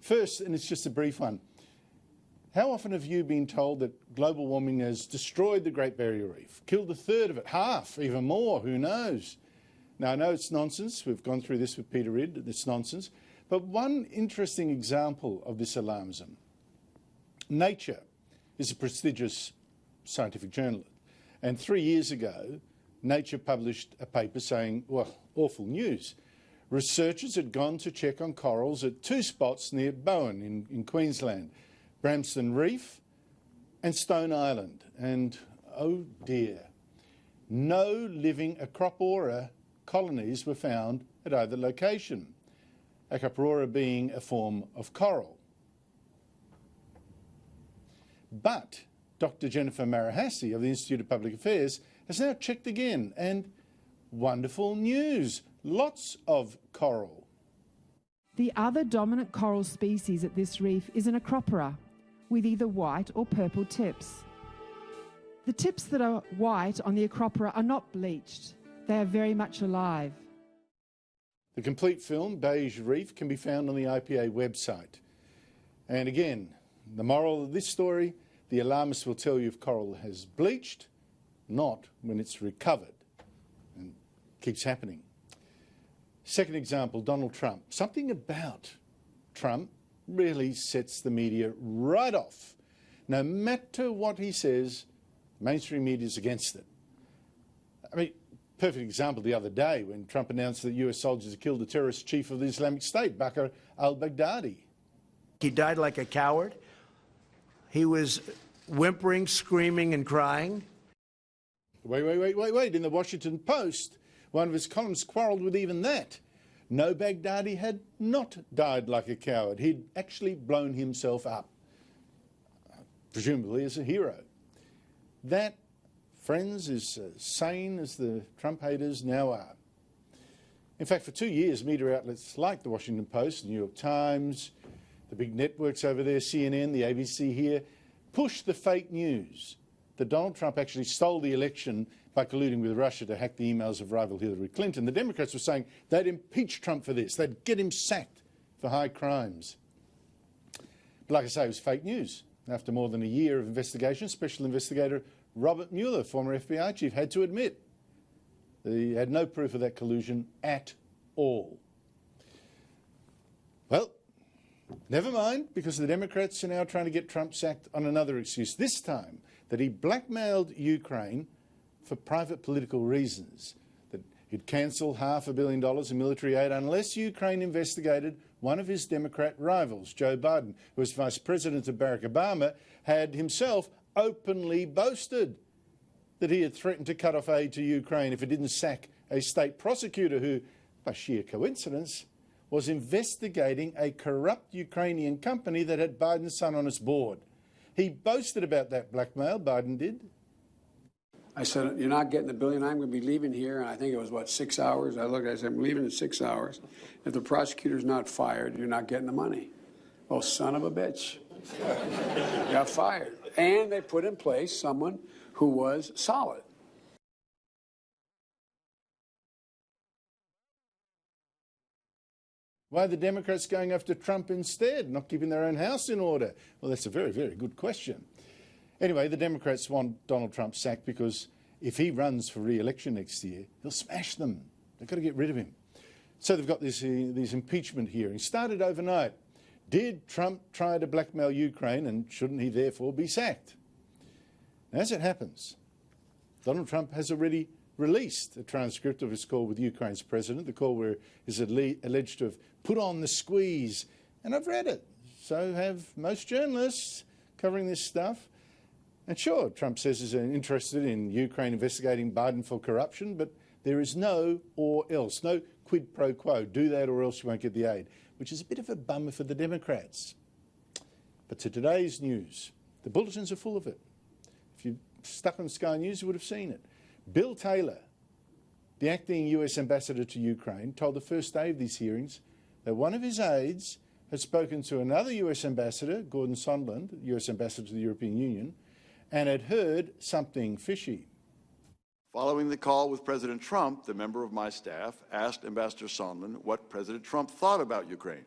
First, and it's just a brief one, how often have you been told that global warming has destroyed the Great Barrier Reef, killed a third of it, half, even more, who knows? Now, I know it's nonsense. We've gone through this with Peter Ridd. It's nonsense. But one interesting example of this alarmism. Nature is a prestigious scientific journal. And 3 years ago, Nature published a paper saying, well, awful news. Researchers had gone to check on corals at two spots near Bowen in Queensland, Bramston Reef and Stone Island. And, oh dear, no living Acropora colonies were found at either location, Acropora being a form of coral. But Dr. Jennifer Marahasi of the Institute of Public Affairs has now checked again, and wonderful news, lots of coral. The other dominant coral species at this reef is an Acropora, with either white or purple tips. The tips that are white on the Acropora are not bleached. They are very much alive. The complete film, Barrier Reef, can be found on the IPA website. And again, the moral of this story, the alarmists will tell you if coral has bleached, not when it's recovered. And it keeps happening. Second example, Donald Trump. Something about Trump really sets the media right off. No matter what he says, mainstream media is against it. I mean, perfect example the other day when Trump announced that US soldiers had killed the terrorist chief of the Islamic State, Bakr al-Baghdadi. He died like a coward. He was whimpering, screaming, and crying. Wait. In the Washington Post, one of his columns quarrelled with even that. No, Baghdadi had not died like a coward. He'd actually blown himself up, presumably as a hero. That, friends, is as sane as the Trump haters now are. In fact, for 2 years, media outlets like the Washington Post, the New York Times, the big networks over there, CNN, the ABC here, pushed the fake news that Donald Trump actually stole the election by colluding with Russia to hack the emails of rival Hillary Clinton. The Democrats were saying they'd impeach Trump for this. They'd get him sacked for high crimes. But like I say, it was fake news. After more than a year of investigation, Special Investigator Robert Mueller, former FBI chief, had to admit that he had no proof of that collusion at all. Well, never mind, because the Democrats are now trying to get Trump sacked on another excuse, this time that he blackmailed Ukraine for private political reasons, that he'd cancel $500 million in military aid unless Ukraine investigated one of his Democrat rivals, Joe Biden, who was Vice President of Barack Obama, had himself openly boasted that he had threatened to cut off aid to Ukraine if it didn't sack a state prosecutor who, by sheer coincidence, was investigating a corrupt Ukrainian company that had Biden's son on its board. He boasted about that blackmail, Biden did. I said, you're not getting the billion. I'm going to be leaving here. And I think it was, what, 6 hours? I looked, I said, I'm leaving in 6 hours. If the prosecutor's not fired, you're not getting the money. Oh, son of a bitch. Got fired. And they put in place someone who was solid. Why are the Democrats going after Trump instead, not keeping their own house in order? Well, that's a very, very good question. Anyway, the Democrats want Donald Trump sacked because if he runs for re-election next year, he'll smash them. They've got to get rid of him. So they've got these impeachment hearings. Started overnight. Did Trump try to blackmail Ukraine, and shouldn't he therefore be sacked? And as it happens, Donald Trump has already released a transcript of his call with Ukraine's president, the call where he's alleged to have put on the squeeze. And I've read it. So have most journalists covering this stuff. And sure, Trump says he's interested in Ukraine investigating Biden for corruption, but there is no or else, no quid pro quo. Do that or else you won't get the aid, which is a bit of a bummer for the Democrats. But to today's news, the bulletins are full of it. If you're stuck on Sky News, you would have seen it. Bill Taylor, the acting US ambassador to Ukraine, told the first day of these hearings that one of his aides had spoken to another US ambassador, Gordon Sondland, US ambassador to the European Union, and had heard something fishy. Following the call with President Trump, the member of my staff asked Ambassador Sondland what President Trump thought about Ukraine.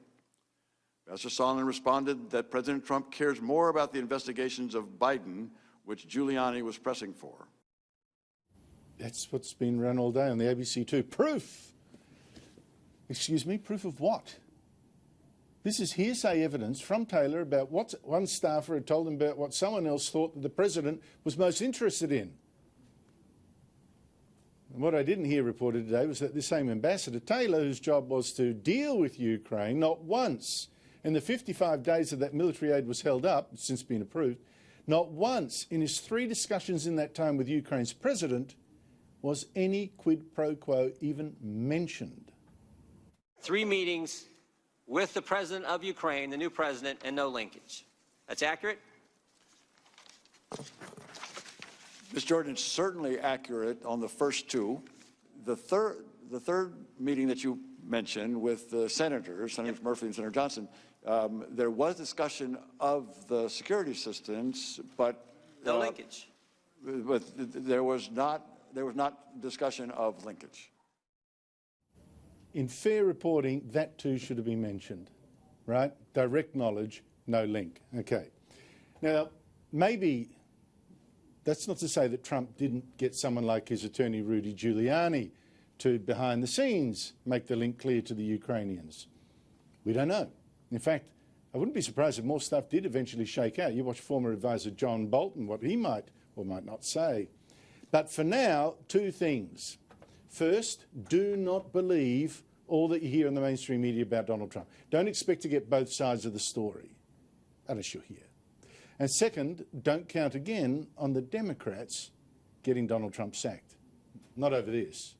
Pastor Sondland responded that President Trump cares more about the investigations of Biden, which Giuliani was pressing for. That's what's been run all day on the ABC2. Proof! Excuse me, proof of what? This is hearsay evidence from Taylor about what one staffer had told him about what someone else thought that the president was most interested in. And what I didn't hear reported today was that this same Ambassador Taylor, whose job was to deal with Ukraine, not once in the 55 days that military aid was held up, it's since been approved, not once in his 3 discussions in that time with Ukraine's president was any quid pro quo even mentioned. 3 meetings with the president of Ukraine, the new president, and no linkage. That's accurate? Ms. Jordan, it's certainly accurate on the first 2. The third meeting that you mentioned with the senators, Senators Murphy and Senator Johnson, there was discussion of the security assistance, but no linkage. But there was not discussion of linkage. In fair reporting, that too should have been mentioned, right? Direct knowledge, no link. Okay. Now, maybe that's not to say that Trump didn't get someone like his attorney Rudy Giuliani to, behind the scenes, make the link clear to the Ukrainians. We don't know. In fact, I wouldn't be surprised if more stuff did eventually shake out. You watch former advisor John Bolton, what he might or might not say. But for now, 2 things. First, do not believe all that you hear in the mainstream media about Donald Trump. Don't expect to get both sides of the story, unless you're here. And second, don't count again on the Democrats getting Donald Trump sacked. Not over this.